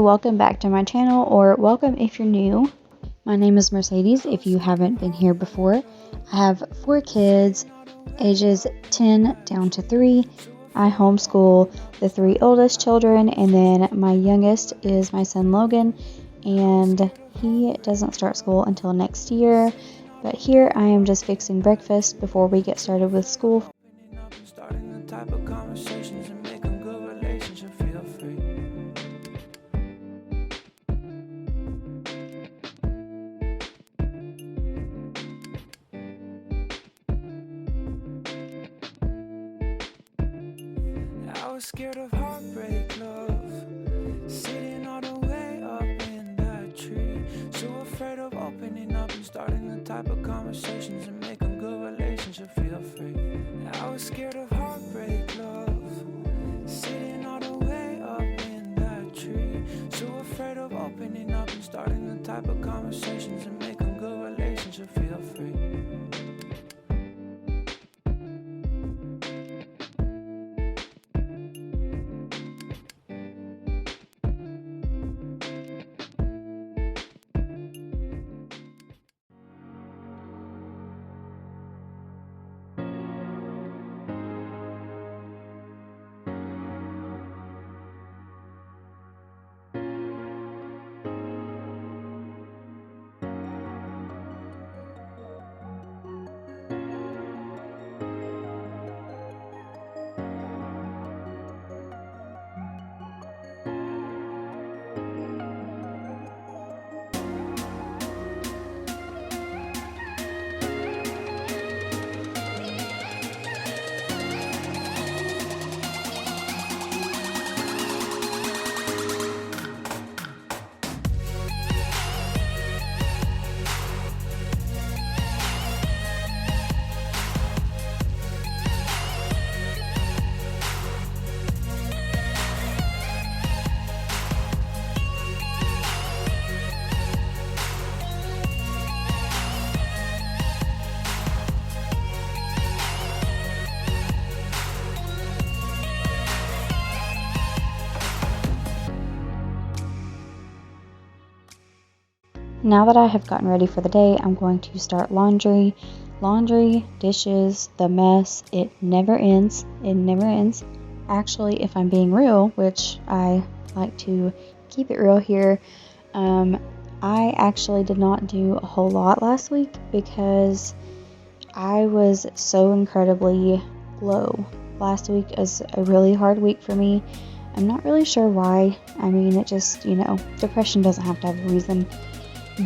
welcome back to my channel, or welcome if you're new. My name is Mercedes if you haven't been here before. I have 4 kids, ages 10 down to 3. I homeschool the 3 oldest children, and then my youngest is my son Logan, and he doesn't start school until next year. But here I am just fixing breakfast before we get started with school. I was scared of heartbreak, love, sitting all the way up in that tree, so afraid of opening up and starting the type of conversations and making good relationships feel free. I was scared of heartbreak, love, sitting all the way up in that tree, so afraid of opening up and starting the type of conversations and making good relationships feel free. Now that I have gotten ready for the day, I'm going to start laundry. Laundry, dishes, the mess, it never ends. It never ends. Actually, if I'm being real, which I like to keep it real here, I actually did not do a whole lot last week because I was so incredibly low. Last week was a really hard week for me. I'm not really sure why. I mean, it just, depression doesn't have to have a reason.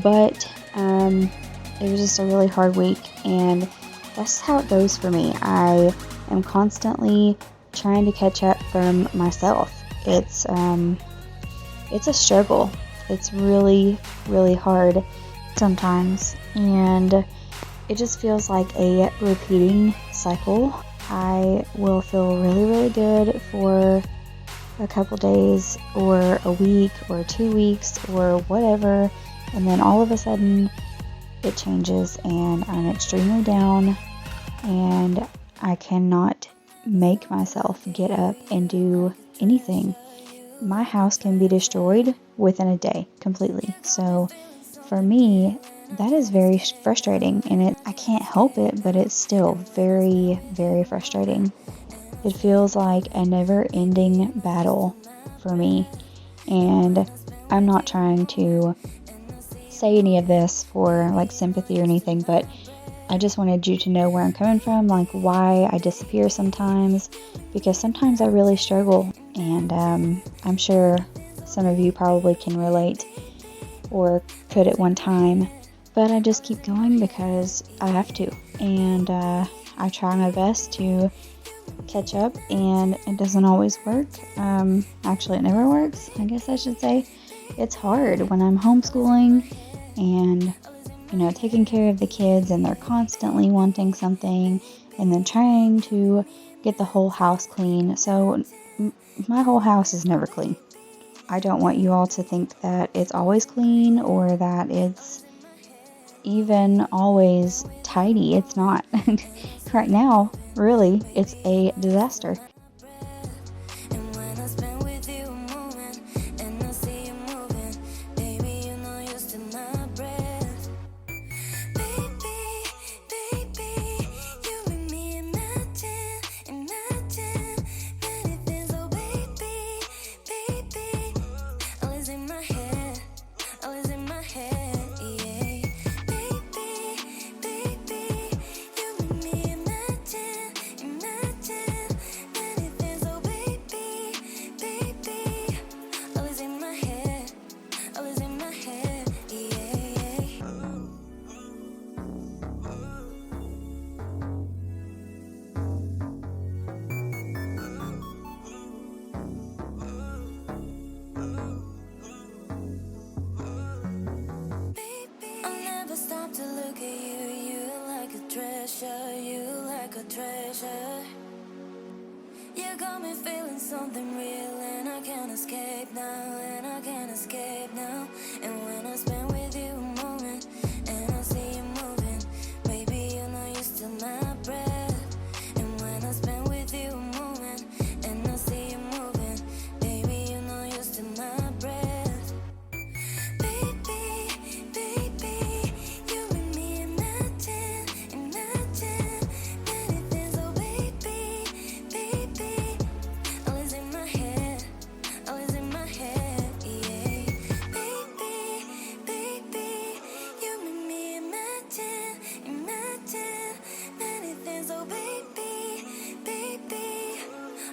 But it was just a really hard week, and that's how it goes for me. I am constantly trying to catch up from myself. It's a struggle. It's really, really hard sometimes, and it just feels like a repeating cycle. I will feel really, really good for a couple days or a week or 2 weeks or whatever, and then all of a sudden it changes and I'm extremely down and I cannot make myself get up and do anything. My house can be destroyed within a day completely. So for me, that is very frustrating, and I can't help it, but it's still very, very frustrating. It feels like a never-ending battle for me, and I'm not trying to say any of this for like sympathy or anything, but I just wanted you to know where I'm coming from, like why I disappear sometimes, because sometimes I really struggle, and I'm sure some of you probably can relate or could at one time, but I just keep going because I have to, and I try my best to catch up, and it doesn't always work. Actually, it never works, I guess I should say. It's hard when I'm homeschooling and taking care of the kids, and they're constantly wanting something, and then trying to get the whole house clean. So my whole house is never clean. I don't want you all to think that it's always clean or that it's even always tidy. It's not. Right now, really, it's a disaster. pressure. You got me feeling something real, and I can't escape now, and I can't escape now. And when I spend with you a moment, and I see you moving, baby, you know you're still my breath. And when I spend with you a moment, and I see you moving, baby, you know you're still my breath. Baby, baby, you and me imagine, imagine many things, oh baby, baby. Always in my head, always in my head, yeah. Baby, baby, you and me imagine, imagine many things, oh baby, baby.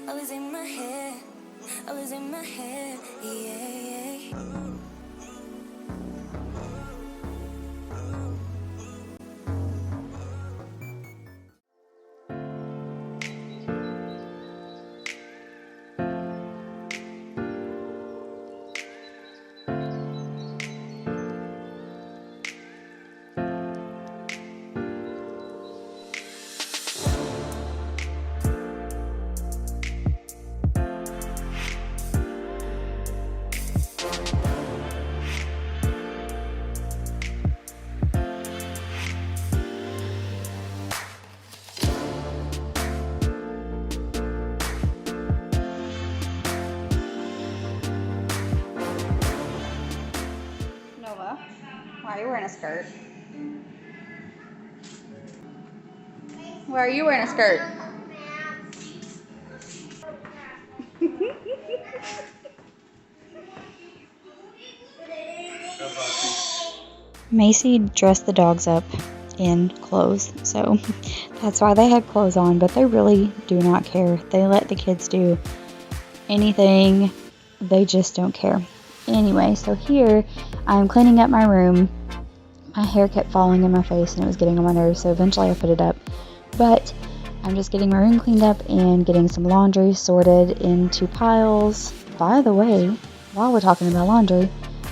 Always in my head, always in my head, yeah. Noah, why are you wearing a skirt? Why are you wearing a skirt? Macy dressed the dogs up in clothes, so that's why they had clothes on, but they really do not care. They let the kids do anything, they just don't care. Anyway, so here I'm cleaning up my room. My hair kept falling in my face and it was getting on my nerves, so eventually I put it up. But I'm just getting my room cleaned up and getting some laundry sorted into piles. By the way, while we're talking about laundry,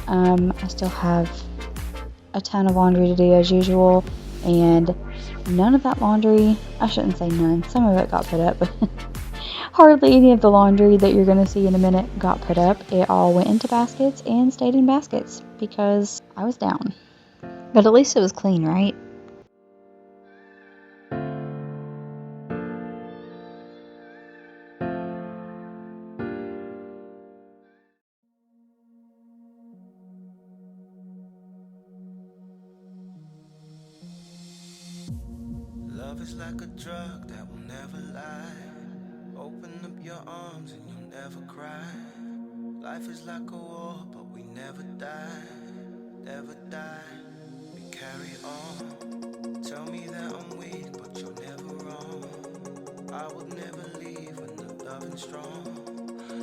I still have a ton of laundry to do as usual, and none of that laundry, I shouldn't say none, some of it got put up, but hardly any of the laundry that you're going to see in a minute got put up. It all went into baskets and stayed in baskets because I was down. But at least it was clean, right? Love is like a drug that will never lie. Open up your arms and you'll never cry. Life is like a war, but we never die, never die. We carry on. Tell me that I'm weak, but you're never wrong. I would never leave when the loving's strong.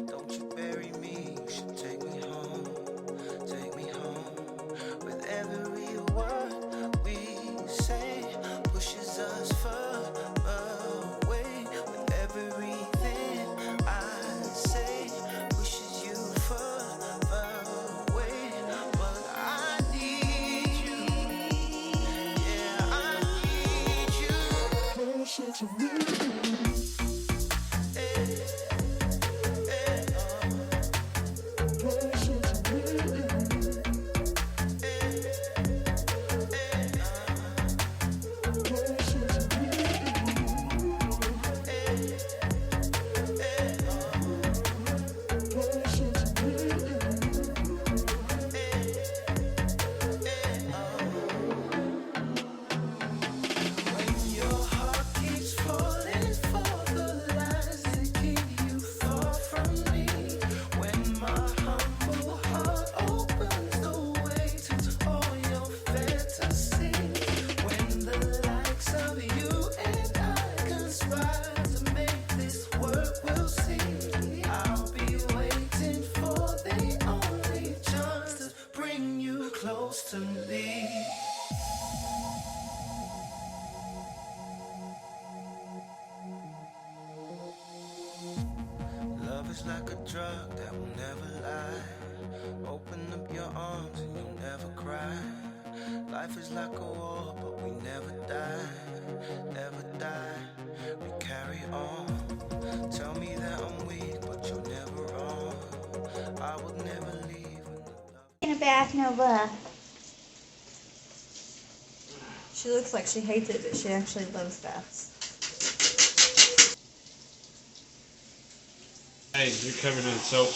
Don't you bury me, you should take me home. Take me home. With every word we say pushes us further away. With everything I say pushes you further away. But I need you. Yeah, I need you. Push you need. To me. Love is like a drug that will never lie. Open up your arms and you'll never cry. Life is like a war, but we never die, never die. we carry on. Tell me that I'm weak, but you're never wrong. I would never leave when the love. In a bath, Nova. She looks like she hates it, but she actually loves baths. Hey, you're covered in soap.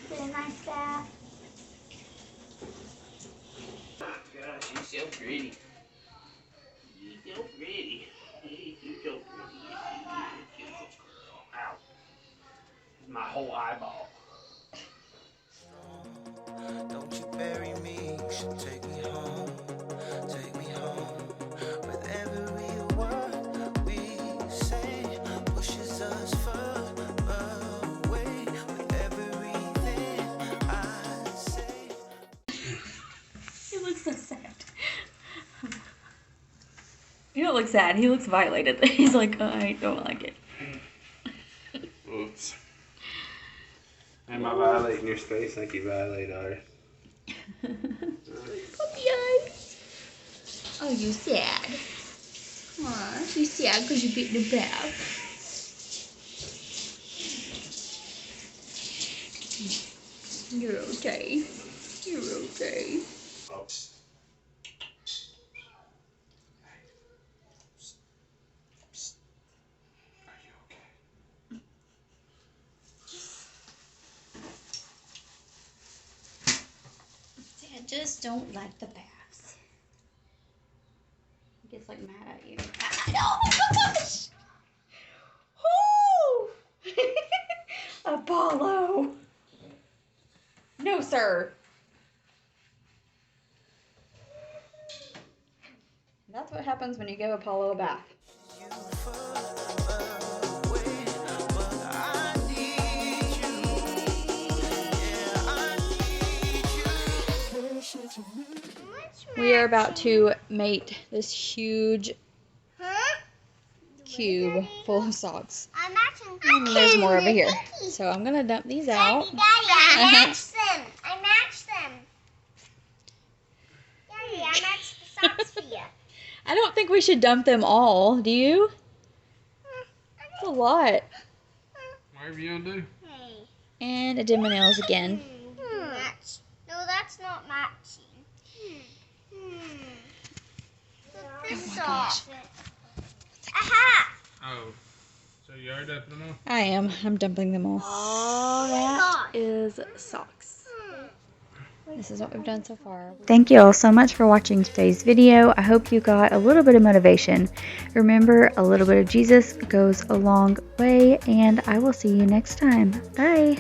Is it a nice bath? Gosh, you're so pretty. You're so pretty. You're so pretty. You're so girl. Ow. My whole eyeball. Don't you bury me, you should take me home. Take me home. With every word we say pushes us further away. With everything I say. He looks so sad. He don't look sad. He looks violated. He's like, oh, I don't like it. Oops. Am I violating your space like you violate ours? Puppy eyes. Oh, you sad. Aw, you sad because you get in the bath. You're okay. You're okay. I just don't like the baths. He gets like mad at you. Oh my gosh! Woo! Apollo! No, sir. That's what happens when you give Apollo a bath. You further away, but I need you. Yeah, I need you. We are about to mate this huge cube full of socks. And there's more over here. So I'm going to dump these out. Daddy, I matched them. I matched them. Daddy, I matched the socks for you. I don't think we should dump them all. Do you? That's a lot. Whatever you gonna do. Hey. And I did my nails again. Match. No, that's not matching. This Oh my gosh. Aha! Oh. So you are dumping them all? I am. I'm dumping them all. Oh, that Is socks. This is what we've done so far. Thank you all so much for watching today's video. I hope you got a little bit of motivation. Remember, a little bit of Jesus goes a long way, and I will see you next time. Bye.